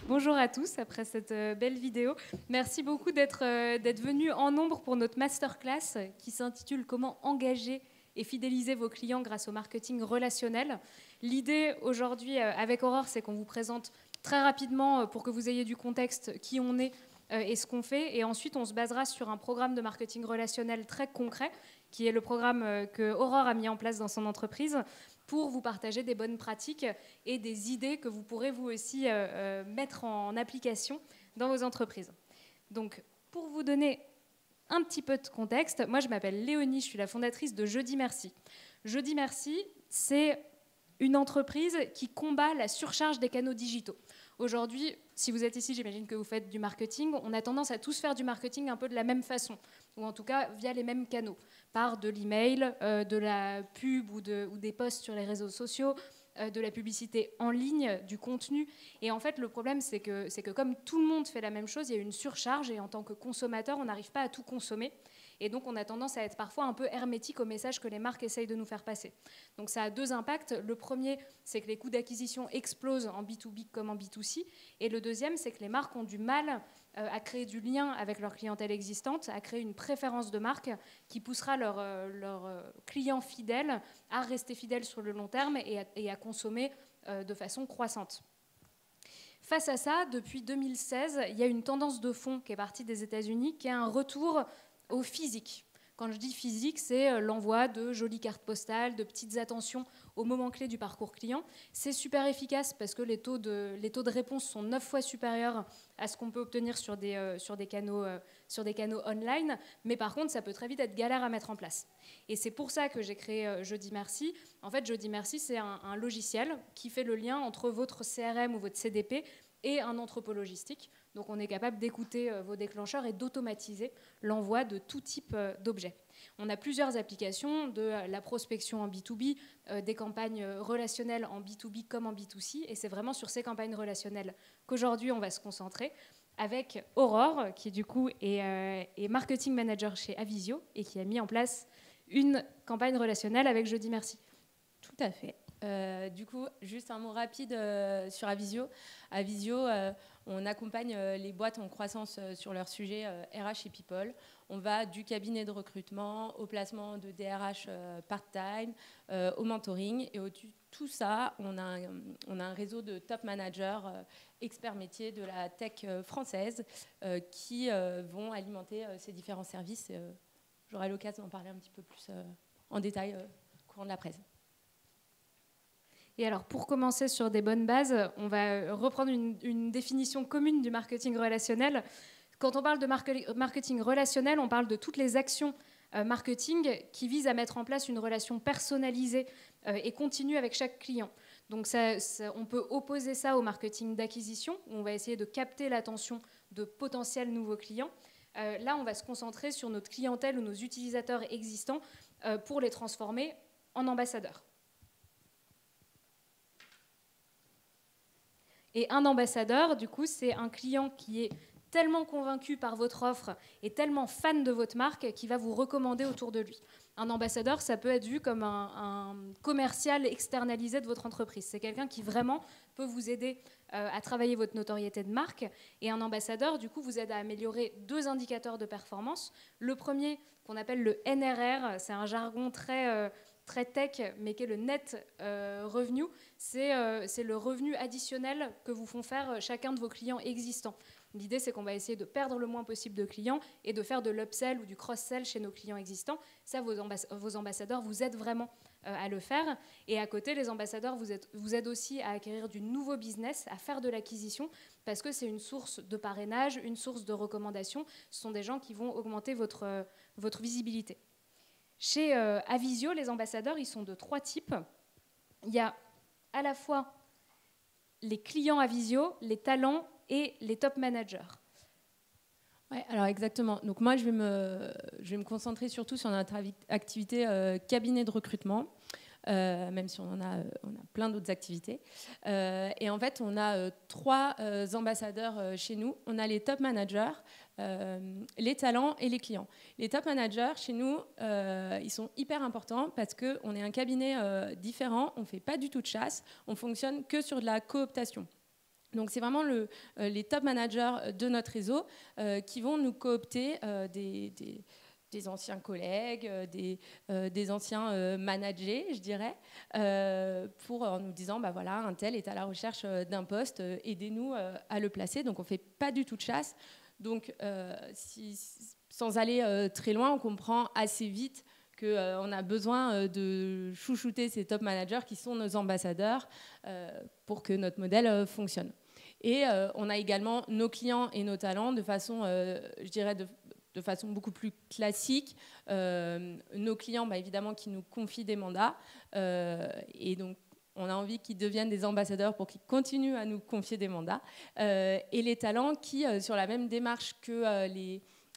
Bonjour à tous, après cette belle vidéo. Merci beaucoup d'être venus en nombre pour notre masterclass qui s'intitule « Comment engager et fidéliser vos clients grâce au marketing relationnel ». L'idée aujourd'hui avec Aurore, c'est qu'on vous présente très rapidement, pour que vous ayez du contexte, qui on est et ce qu'on fait. Et ensuite, on se basera sur un programme de marketing relationnel très concret, qui est le programme que Aurore a mis en place dans son entreprise, pour vous partager des bonnes pratiques et des idées que vous pourrez vous aussi mettre en application dans vos entreprises. Donc, pour vous donner un petit peu de contexte, moi je m'appelle Léonie, je suis la fondatrice de Jeudi Merci. Jeudi Merci, c'est une entreprise qui combat la surcharge des canaux digitaux. Aujourd'hui, si vous êtes ici, j'imagine que vous faites du marketing, on a tendance à tous faire du marketing un peu de la même façon, ou en tout cas via les mêmes canaux, par de l'email, de la pub ou des posts sur les réseaux sociaux, de la publicité en ligne, du contenu. Et en fait, le problème, c'est que comme tout le monde fait la même chose, il y a une surcharge et en tant que consommateur, on n'arrive pas à tout consommer. Et donc, on a tendance à être parfois un peu hermétique aux messages que les marques essayent de nous faire passer. Donc, ça a deux impacts. Le premier, c'est que les coûts d'acquisition explosent en B2B comme en B2C. Et le deuxième, c'est que les marques ont du mal à créer du lien avec leur clientèle existante, à créer une préférence de marque qui poussera leurs clients fidèles à rester fidèles sur le long terme et à consommer de façon croissante. Face à ça, depuis 2016, il y a une tendance de fond qui est partie des États-Unis, qui est un retour au physique. Quand je dis physique, c'est l'envoi de jolies cartes postales, de petites attentions au moment clé du parcours client. C'est super efficace parce que les taux de réponse sont 9 fois supérieurs à ce qu'on peut obtenir sur des canaux online. Mais par contre, ça peut très vite être galère à mettre en place. Et c'est pour ça que j'ai créé Jeudi Merci. En fait, Jeudi Merci, c'est un logiciel qui fait le lien entre votre CRM ou votre CDP et un entrepôt logistique. Donc on est capable d'écouter vos déclencheurs et d'automatiser l'envoi de tout type d'objets. On a plusieurs applications, de la prospection en B2B, des campagnes relationnelles en B2B comme en B2C, et c'est vraiment sur ces campagnes relationnelles qu'aujourd'hui on va se concentrer, avec Aurore, qui du coup est marketing manager chez Avisio, et qui a mis en place une campagne relationnelle avec Jeudi Merci. Tout à fait. Du coup, juste un mot rapide sur Avisio. Avisio, on accompagne les boîtes en croissance sur leur sujet RH et People. On va du cabinet de recrutement au placement de DRH part-time, au mentoring. Et au-dessus de tout ça, on a un réseau de top managers experts métiers de la tech française qui vont alimenter ces différents services. J'aurai l'occasion d'en parler un petit peu plus en détail au courant de la presse. Et alors, pour commencer sur des bonnes bases, on va reprendre une définition commune du marketing relationnel. Quand on parle de marketing relationnel, on parle de toutes les actions marketing qui visent à mettre en place une relation personnalisée et continue avec chaque client. Donc, on peut opposer ça au marketing d'acquisition, où on va essayer de capter l'attention de potentiels nouveaux clients. Là, on va se concentrer sur notre clientèle ou nos utilisateurs existants pour les transformer en ambassadeurs. Et un ambassadeur, du coup, c'est un client qui est tellement convaincu par votre offre et tellement fan de votre marque qu'il va vous recommander autour de lui. Un ambassadeur, ça peut être vu comme un commercial externalisé de votre entreprise. C'est quelqu'un qui vraiment peut vous aider à travailler votre notoriété de marque. Et un ambassadeur, du coup, vous aide à améliorer deux indicateurs de performance. Le premier, qu'on appelle le NRR, c'est un jargon très tech, mais qui est le net revenu, c'est le revenu additionnel que vous font faire chacun de vos clients existants. L'idée, c'est qu'on va essayer de perdre le moins possible de clients et de faire de l'upsell ou du cross-sell chez nos clients existants. Ça, vos ambassadeurs vous aident vraiment à le faire. Et à côté, les ambassadeurs vous aident aussi à acquérir du nouveau business, à faire de l'acquisition, parce que c'est une source de parrainage, une source de recommandation. Ce sont des gens qui vont augmenter votre visibilité. Chez Avisio, les ambassadeurs, ils sont de 3 types. Il y a à la fois les clients Avisio, les talents et les top managers. Ouais, alors exactement. Donc moi, je vais me concentrer surtout sur notre activité cabinet de recrutement, même si on a plein d'autres activités. Et en fait, on a 3 ambassadeurs chez nous. On a les top managers, les talents et les clients. Les top managers, chez nous, ils sont hyper importants parce qu'on est un cabinet différent, on ne fait pas du tout de chasse, on fonctionne que sur de la cooptation. Donc c'est vraiment les top managers de notre réseau qui vont nous coopter des anciens collègues, des anciens managers, je dirais, en nous disant, bah voilà, un tel est à la recherche d'un poste, aidez-nous à le placer. Donc on ne fait pas du tout de chasse. Donc sans aller très loin, on comprend assez vite qu'on a besoin de chouchouter ces top managers qui sont nos ambassadeurs pour que notre modèle fonctionne. Et on a également nos clients et nos talents de façon, je dirais, de façon beaucoup plus classique. Nos clients, bah, évidemment, qui nous confient des mandats. Et donc, on a envie qu'ils deviennent des ambassadeurs pour qu'ils continuent à nous confier des mandats. Et les talents qui, sur la même démarche que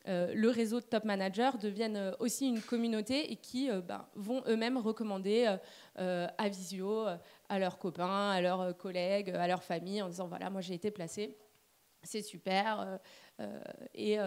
le réseau de top managers, deviennent aussi une communauté et qui vont eux-mêmes recommander à Visio, à leurs copains, à leurs collègues, à leur famille, en disant voilà, moi j'ai été placée, c'est super, et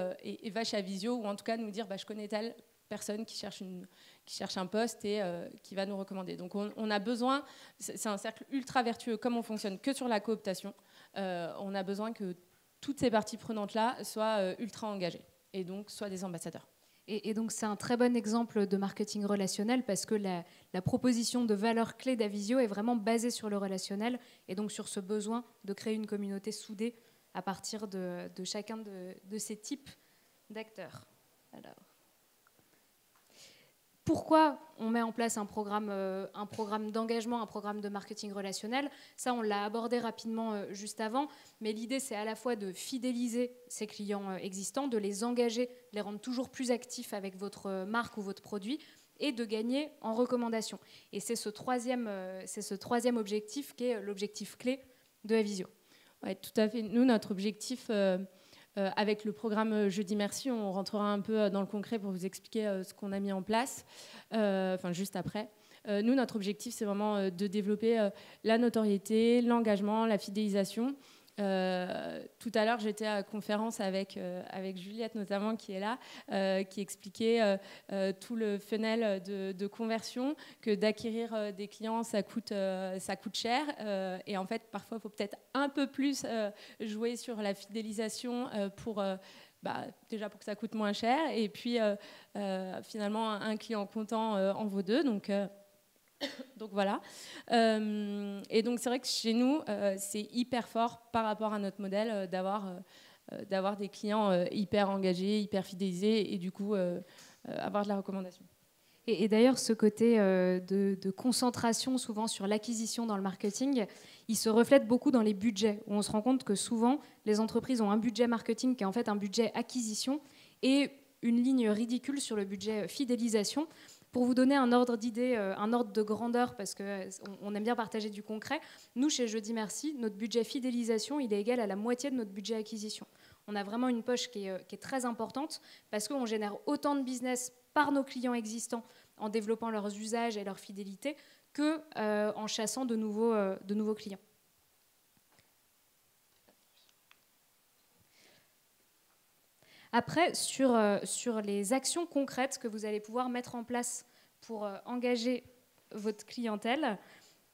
va chez Visio, ou en tout cas nous dire je connais telle personne qui cherche un poste et qui va nous recommander. Donc on a besoin, c'est un cercle ultra vertueux, comme on fonctionne que sur la cooptation, on a besoin que toutes ces parties prenantes-là soient ultra engagées et donc soient des ambassadeurs. Et donc c'est un très bon exemple de marketing relationnel parce que la proposition de valeur clé d'Avisio est vraiment basée sur le relationnel et donc sur ce besoin de créer une communauté soudée à partir de chacun de ces types d'acteurs. Alors, pourquoi on met en place un programme d'engagement, un programme de marketing relationnel? Ça, on l'a abordé rapidement juste avant, mais l'idée, c'est à la fois de fidéliser ces clients existants, de les engager, de les rendre toujours plus actifs avec votre marque ou votre produit, et de gagner en recommandation. Et c'est ce troisième objectif qui est l'objectif clé de Avisio. Oui, tout à fait. Nous, notre objectif... avec le programme Jeudi Merci, on rentrera un peu dans le concret pour vous expliquer ce qu'on a mis en place, juste après. Nous, notre objectif, c'est vraiment de développer la notoriété, l'engagement, la fidélisation. Tout à l'heure, j'étais à conférence avec Juliette notamment, qui est là, qui expliquait tout le funnel de conversion, que d'acquérir des clients, ça coûte cher. Et en fait, parfois, il faut peut-être un peu plus jouer sur la fidélisation déjà pour que ça coûte moins cher. Et puis, finalement, un client content en vaut deux. Donc voilà. Et donc c'est vrai que chez nous, c'est hyper fort par rapport à notre modèle d'avoir des clients hyper engagés, hyper fidélisés et du coup avoir de la recommandation. Et d'ailleurs, ce côté de concentration souvent sur l'acquisition dans le marketing, il se reflète beaucoup dans les budgets, où on se rend compte que souvent, les entreprises ont un budget marketing qui est en fait un budget acquisition et une ligne ridicule sur le budget fidélisation. Pour vous donner un ordre d'idée, un ordre de grandeur, parce qu'on aime bien partager du concret, nous, chez Jeudi Merci, notre budget fidélisation, il est égal à la moitié de notre budget acquisition. On a vraiment une poche qui est très importante, parce qu'on génère autant de business par nos clients existants en développant leurs usages et leur fidélité qu'en chassant de nouveaux clients. Après, sur les actions concrètes que vous allez pouvoir mettre en place pour engager votre clientèle,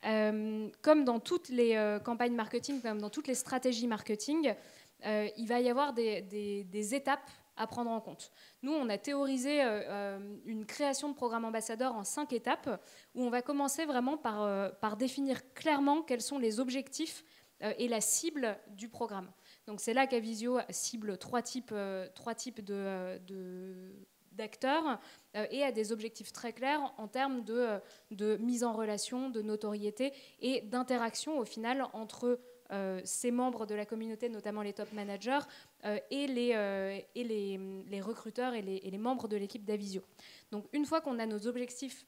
comme dans toutes les campagnes marketing, comme dans toutes les stratégies marketing, il va y avoir des étapes à prendre en compte. Nous, on a théorisé une création de programme ambassadeur en 5 étapes, où on va commencer vraiment par définir clairement quels sont les objectifs et la cible du programme. Donc c'est là qu'Avisio cible trois types d'acteurs et a des objectifs très clairs en termes de mise en relation, de notoriété et d'interaction au final entre ces membres de la communauté, notamment les top managers, et les recruteurs et les membres de l'équipe d'Avisio. Donc une fois qu'on a nos objectifs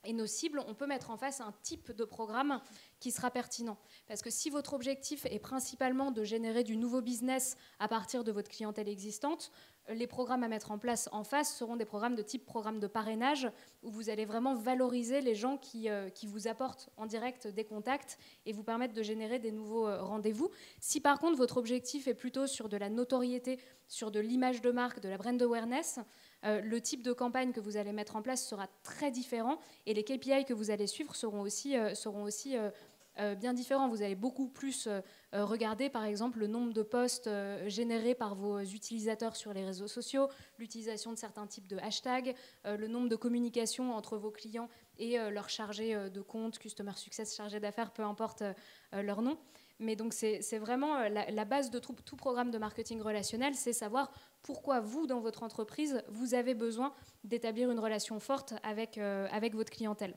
et nos cibles, on peut mettre en face un type de programme qui sera pertinent. Parce que si votre objectif est principalement de générer du nouveau business à partir de votre clientèle existante, les programmes à mettre en place en face seront des programmes de type programme de parrainage, où vous allez vraiment valoriser les gens qui vous apportent en direct des contacts et vous permettent de générer des nouveaux rendez-vous. Si par contre votre objectif est plutôt sur de la notoriété, sur de l'image de marque, de la brand awareness, le type de campagne que vous allez mettre en place sera très différent et les KPI que vous allez suivre seront aussi bien différents. Vous allez beaucoup plus regardez par exemple le nombre de posts générés par vos utilisateurs sur les réseaux sociaux, l'utilisation de certains types de hashtags, le nombre de communications entre vos clients et leurs chargés de compte, customer success, chargés d'affaires, peu importe leur nom. Mais donc c'est vraiment la base de tout programme de marketing relationnel, c'est savoir pourquoi vous, dans votre entreprise, vous avez besoin d'établir une relation forte avec votre clientèle.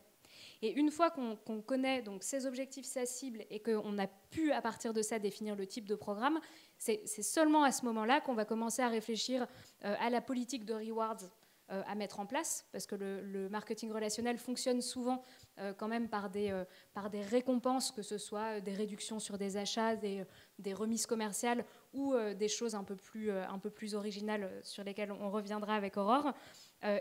Et une fois qu'on connaît donc ces objectifs, sa cible, et qu'on a pu à partir de ça définir le type de programme, c'est seulement à ce moment-là qu'on va commencer à réfléchir à la politique de rewards à mettre en place, parce que le marketing relationnel fonctionne souvent quand même par des récompenses, que ce soit des réductions sur des achats, des remises commerciales ou des choses un peu plus originales sur lesquelles on reviendra avec Aurore.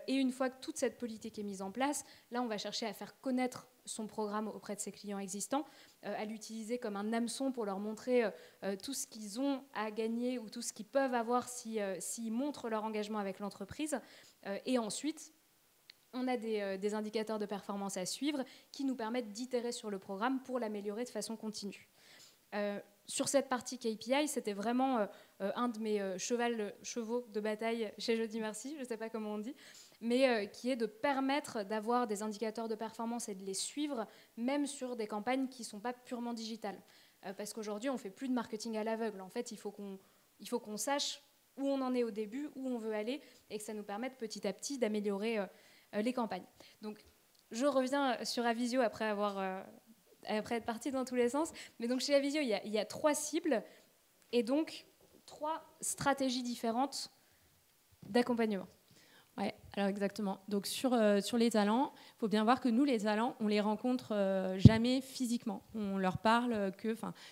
Et une fois que toute cette politique est mise en place, là on va chercher à faire connaître son programme auprès de ses clients existants, à l'utiliser comme un hameçon pour leur montrer tout ce qu'ils ont à gagner ou tout ce qu'ils peuvent avoir s'ils montrent leur engagement avec l'entreprise. Et ensuite, on a des indicateurs de performance à suivre qui nous permettent d'itérer sur le programme pour l'améliorer de façon continue. Sur cette partie KPI, c'était vraiment un de mes chevaux de bataille chez Jeudi Merci, je ne sais pas comment on dit, mais qui est de permettre d'avoir des indicateurs de performance et de les suivre, même sur des campagnes qui ne sont pas purement digitales. Parce qu'aujourd'hui, on ne fait plus de marketing à l'aveugle. En fait, il faut qu'on sache où on en est au début, où on veut aller, et que ça nous permette petit à petit d'améliorer les campagnes. Donc, je reviens sur Avisio après être partie dans tous les sens. Mais donc, chez Avisio, il y a 3 cibles, et donc 3 stratégies différentes d'accompagnement. Ouais, alors exactement. Donc sur les talents, il faut bien voir que nous, les talents, on les rencontre jamais physiquement. On leur parle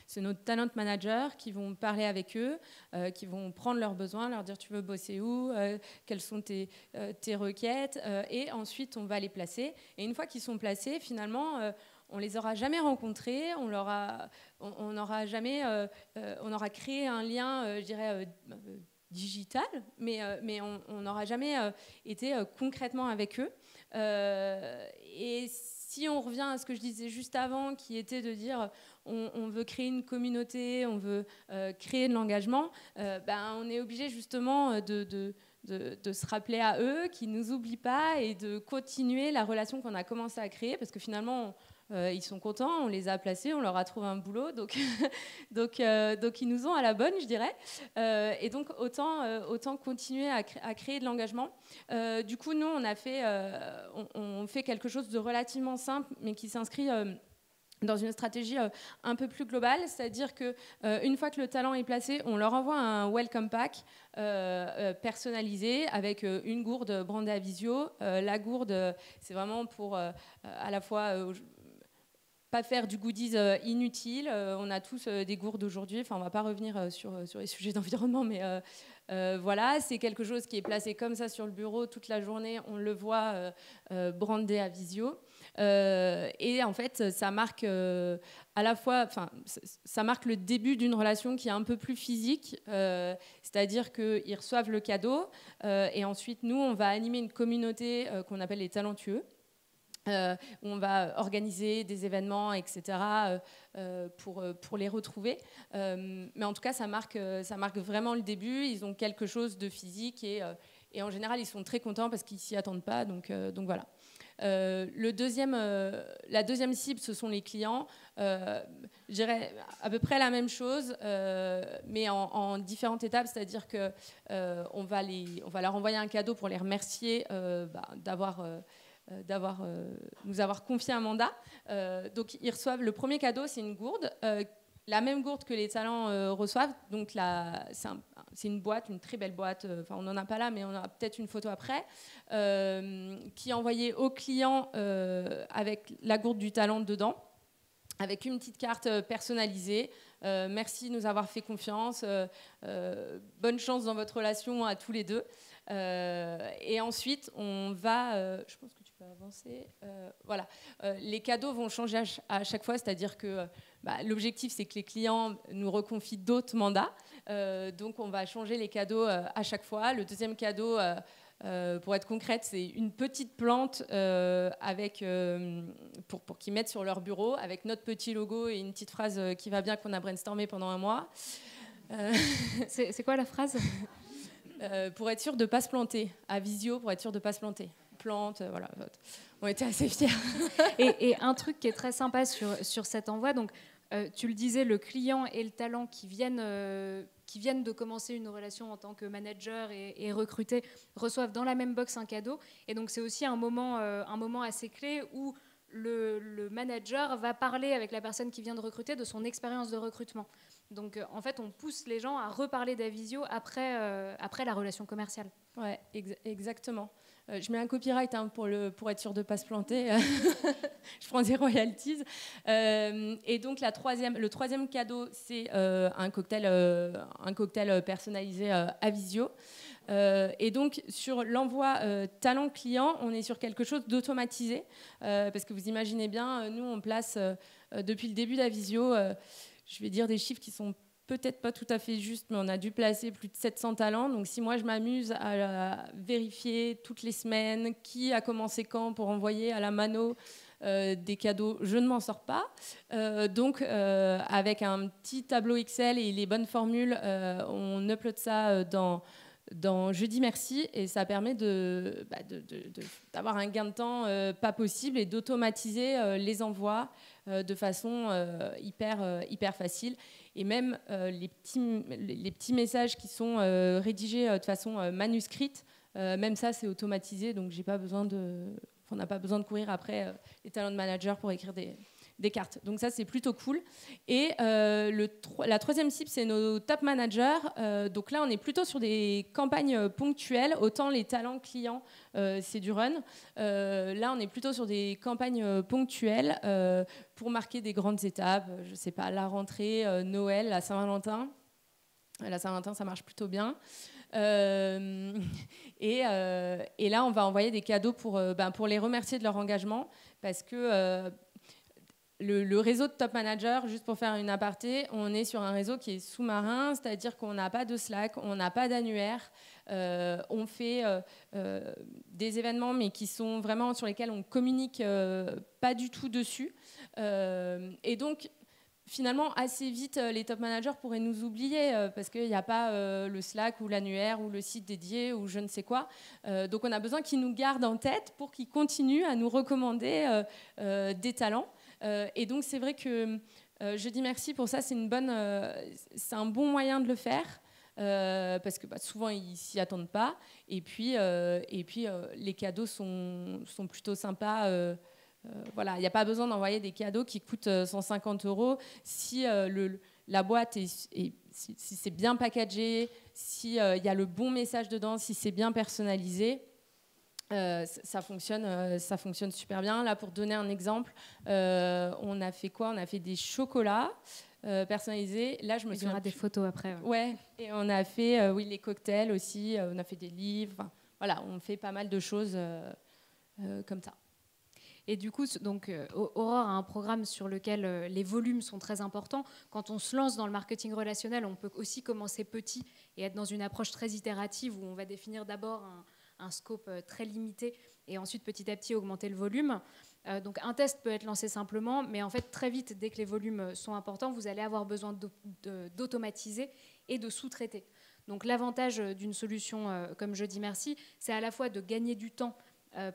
c'est nos talent managers qui vont parler avec eux, qui vont prendre leurs besoins, leur dire tu veux bosser où, quelles sont tes requêtes, et ensuite on va les placer. Et une fois qu'ils sont placés, finalement, on les aura jamais rencontrés, on aura créé un lien, je dirais, digital, mais on n'aura jamais été concrètement avec eux. Et si on revient à ce que je disais juste avant, qui était de dire on veut créer une communauté, on veut créer de l'engagement, on est obligé justement de se rappeler à eux, qu'ils ne nous oublient pas, et de continuer la relation qu'on a commencé à créer, parce que finalement, ils sont contents, on les a placés, on leur a trouvé un boulot, donc ils nous ont à la bonne, je dirais. Et donc, autant continuer à créer de l'engagement. Du coup, nous, on fait quelque chose de relativement simple, mais qui s'inscrit dans une stratégie un peu plus globale, c'est-à-dire qu'une fois que le talent est placé, on leur envoie un welcome pack personnalisé avec une gourde brandée Avisio. La gourde, c'est vraiment pour à la fois pas faire du goodies inutile. On a tous des gourdes aujourd'hui. Enfin, on ne va pas revenir sur les sujets d'environnement, mais voilà, c'est quelque chose qui est placé comme ça sur le bureau toute la journée. On le voit brandé Avisio. Et en fait, ça marque à la fois, ça marque le début d'une relation qui est un peu plus physique, c'est-à-dire qu'ils reçoivent le cadeau et ensuite, nous, on va animer une communauté qu'on appelle les talentueux. Où on va organiser des événements, etc., pour les retrouver. Mais en tout cas, ça marque vraiment le début. Ils ont quelque chose de physique et en général, ils sont très contents parce qu'ils ne s'y attendent pas. Donc voilà. La deuxième cible, ce sont les clients. Je dirais à peu près la même chose, mais en différentes étapes. C'est-à-dire qu'on va leur envoyer un cadeau pour les remercier nous avoir confié un mandat. Donc, ils reçoivent le premier cadeau, c'est une gourde, la même gourde que les talents reçoivent. Donc, c'est une boîte, une très belle boîte. On n'en a pas là, mais on a peut-être une photo après, qui est envoyée au client avec la gourde du talent dedans, avec une petite carte personnalisée. Merci de nous avoir fait confiance. Bonne chance dans votre relation à tous les deux. Et ensuite, on va... je pense que tu peux avancer. Voilà. Les cadeaux vont changer à chaque fois, c'est-à-dire que l'objectif, c'est que les clients nous reconfient d'autres mandats. Donc, on va changer les cadeaux à chaque fois. Le deuxième cadeau... Pour être concrète, c'est une petite plante pour qu'ils mettent sur leur bureau avec notre petit logo et une petite phrase qui va bien qu'on a brainstormé pendant un mois. C'est quoi la phrase? Pour être sûr de ne pas se planter. À Visio, pour être sûr de ne pas se planter. Plante, voilà. On était assez fiers. Et un truc qui est très sympa sur cet envoi, donc tu le disais, le client et le talent qui viennent de commencer une relation en tant que manager et recrutés reçoivent dans la même box un cadeau. Et donc c'est aussi un moment assez clé où le manager va parler avec la personne qui vient de recruter de son expérience de recrutement. Donc en fait, on pousse les gens à reparler d'Avisio après la relation commerciale. Ouais, exactement. Je mets un copyright pour être sûr de ne pas se planter. Je prends des royalties. Et donc le troisième cadeau, c'est un cocktail personnalisé Avisio. Et donc sur l'envoi talent client, on est sur quelque chose d'automatisé. Parce que vous imaginez bien, nous on place depuis le début d'Avisio, je vais dire des chiffres qui sont peut-être pas tout à fait juste, mais on a dû placer plus de 700 talents. Donc, si moi, je m'amuse à vérifier toutes les semaines qui a commencé quand pour envoyer à la mano des cadeaux, je ne m'en sors pas. Donc, avec un petit tableau Excel et les bonnes formules, on upload ça dans Jeudi Merci, et ça permet d'avoir un gain de temps pas possible et d'automatiser les envois de façon hyper facile. Et même les petits messages qui sont rédigés de façon manuscrite, même ça c'est automatisé, donc on n'a pas besoin de courir après les talent managers pour écrire des cartes. Donc ça c'est plutôt cool. Et la troisième cible, c'est nos top managers. Donc là on est plutôt sur des campagnes ponctuelles, autant les talents clients c'est du run. Là on est plutôt sur des campagnes ponctuelles pour marquer des grandes étapes, je sais pas, la rentrée, Noël, la Saint-Valentin. La Saint-Valentin ça marche plutôt bien. Et là on va envoyer des cadeaux pour les remercier de leur engagement, parce que le réseau de top managers, juste pour faire une aparté, on est sur un réseau qui est sous-marin, c'est-à-dire qu'on n'a pas de Slack, on n'a pas d'annuaire, on fait des événements, mais qui sont vraiment sur lesquels on communique pas du tout dessus. Et donc, finalement, assez vite, les top managers pourraient nous oublier parce qu'il n'y a pas le Slack ou l'annuaire ou le site dédié ou je ne sais quoi. Donc, on a besoin qu'ils nous gardent en tête pour qu'ils continuent à nous recommander des talents. Et donc, c'est vrai que Jeudi Merci, pour ça, c'est un bon moyen de le faire. Parce que souvent ils s'y attendent pas, et puis les cadeaux sont plutôt sympas. Voilà, il n'y a pas besoin d'envoyer des cadeaux qui coûtent 150 € si la boîte si c'est bien packagé, si y a le bon message dedans, si c'est bien personnalisé. Ça fonctionne super bien. Là, pour donner un exemple, on a fait quoi? On a fait des chocolats personnalisés. Là, je me souviens. Il y aura des photos après. Ouais. Et on a fait les cocktails aussi. On a fait des livres. Enfin, voilà, on fait pas mal de choses comme ça. Et du coup, donc, Aurore a un programme sur lequel les volumes sont très importants. Quand on se lance dans le marketing relationnel, on peut aussi commencer petit et être dans une approche très itérative où on va définir d'abord un scope très limité et ensuite petit à petit augmenter le volume. Donc un test peut être lancé simplement, mais en fait très vite, dès que les volumes sont importants, vous allez avoir besoin d'automatiser et de sous-traiter. Donc l'avantage d'une solution comme Jeudi Merci, c'est à la fois de gagner du temps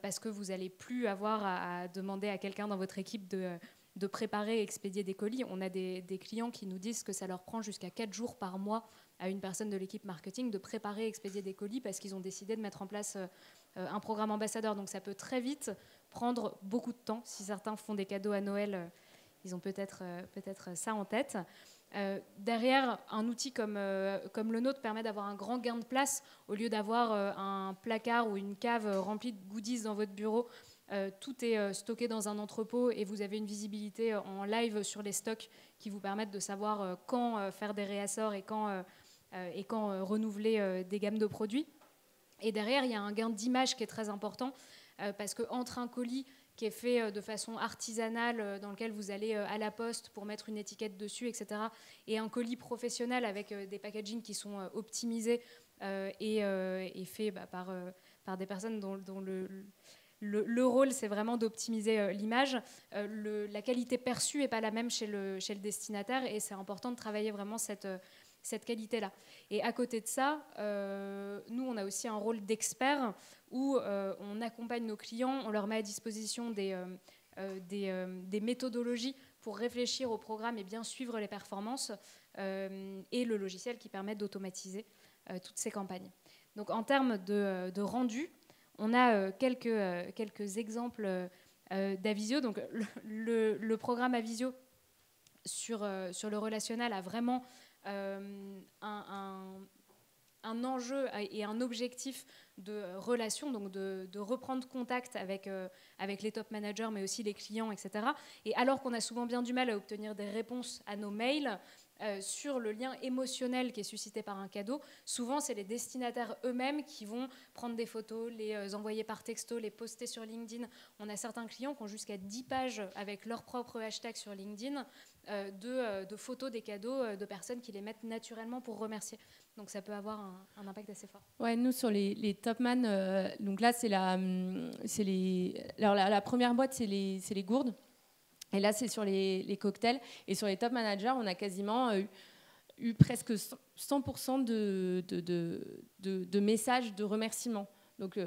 parce que vous n'allez plus avoir à demander à quelqu'un dans votre équipe de préparer et expédier des colis. On a des clients qui nous disent que ça leur prend jusqu'à 4 jours par mois à une personne de l'équipe marketing de préparer et expédier des colis parce qu'ils ont décidé de mettre en place un programme ambassadeur. Donc ça peut très vite prendre beaucoup de temps. Si certains font des cadeaux à Noël, ils ont peut-être ça en tête. Derrière, un outil comme le nôtre permet d'avoir un grand gain de place au lieu d'avoir un placard ou une cave remplie de goodies dans votre bureau. Tout est stocké dans un entrepôt et vous avez une visibilité en live sur les stocks qui vous permettent de savoir quand faire des réassorts et quand renouveler des gammes de produits. Et derrière, il y a un gain d'image qui est très important parce qu'entre un colis qui est fait de façon artisanale, dans lequel vous allez à la poste pour mettre une étiquette dessus, etc., et un colis professionnel avec des packagings qui sont optimisés et faits par des personnes dont le rôle, c'est vraiment d'optimiser l'image. La qualité perçue n'est pas la même chez le destinataire et c'est important de travailler vraiment cette qualité-là. Et à côté de ça, nous, on a aussi un rôle d'expert où on accompagne nos clients, on leur met à disposition des méthodologies pour réfléchir au programme et bien suivre les performances et le logiciel qui permet d'automatiser toutes ces campagnes. Donc en termes de rendu, on a quelques exemples d'Avisio. Donc le programme Avisio sur le relationnel a vraiment un enjeu et un objectif de relation, donc de reprendre contact avec les top managers, mais aussi les clients, etc. Et alors qu'on a souvent bien du mal à obtenir des réponses à nos mails, sur le lien émotionnel qui est suscité par un cadeau, souvent c'est les destinataires eux-mêmes qui vont prendre des photos, les envoyer par texto, les poster sur LinkedIn. On a certains clients qui ont jusqu'à 10 pages avec leur propre hashtag sur LinkedIn de photos des cadeaux de personnes qui les mettent naturellement pour remercier. Donc ça peut avoir un impact assez fort. Ouais, nous sur les top man, donc là la première boîte c'est les gourdes. Et là, c'est sur les cocktails. Et sur les top managers, on a quasiment eu presque 100% de messages de remerciements. Donc,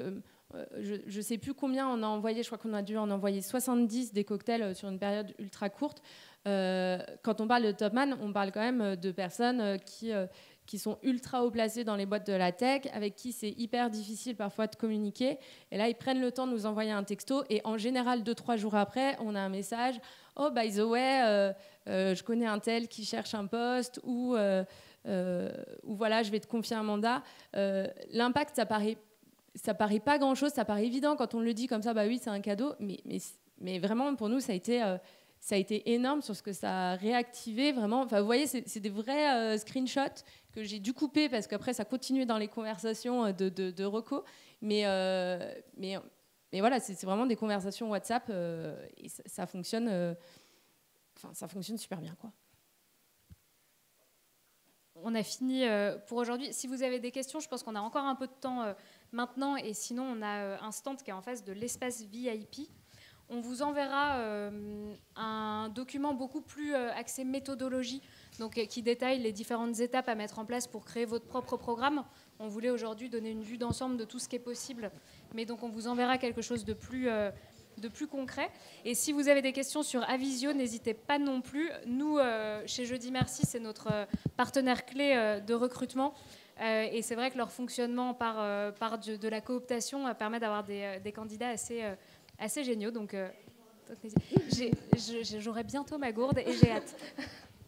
je ne sais plus combien on a envoyé. Je crois qu'on a dû en envoyer 70 des cocktails sur une période ultra courte. Quand on parle de top man, on parle quand même de personnes qui sont ultra haut placés dans les boîtes de la tech, avec qui c'est hyper difficile parfois de communiquer. Et là, ils prennent le temps de nous envoyer un texto. Et en général, 2-3 jours après, on a un message. « Oh, by the way, je connais un tel qui cherche un poste. » ou voilà, je vais te confier un mandat. L'impact, ça paraît pas grand-chose. Ça paraît évident quand on le dit comme ça. Bah oui, c'est un cadeau. Mais vraiment, pour nous, ça a été énorme sur ce que ça a réactivé. Vraiment. Enfin, vous voyez, c'est des vrais screenshots que j'ai dû couper parce qu'après, ça continuait dans les conversations de reco. Mais voilà, c'est vraiment des conversations WhatsApp et ça fonctionne. Ça fonctionne super bien, quoi. On a fini pour aujourd'hui. Si vous avez des questions, je pense qu'on a encore un peu de temps maintenant. Et sinon, on a un stand qui est en face de l'espace VIP. On vous enverra un document beaucoup plus axé méthodologie, donc qui détaille les différentes étapes à mettre en place pour créer votre propre programme. On voulait aujourd'hui donner une vue d'ensemble de tout ce qui est possible, mais donc on vous enverra quelque chose de plus concret. Et si vous avez des questions sur Avisio, n'hésitez pas non plus. Nous, chez Jeudi Merci, c'est notre partenaire clé de recrutement. Et c'est vrai que leur fonctionnement par de la cooptation permet d'avoir des candidats assez géniaux, donc j'aurai bientôt ma gourde et j'ai hâte.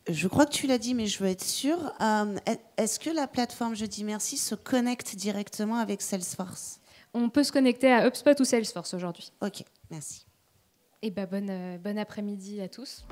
Je crois que tu l'as dit, mais je veux être sûre. Est-ce que la plateforme Jeudi Merci se connecte directement avec Salesforce ? On peut se connecter à HubSpot ou Salesforce aujourd'hui. Ok, merci. Et bon après-midi à tous.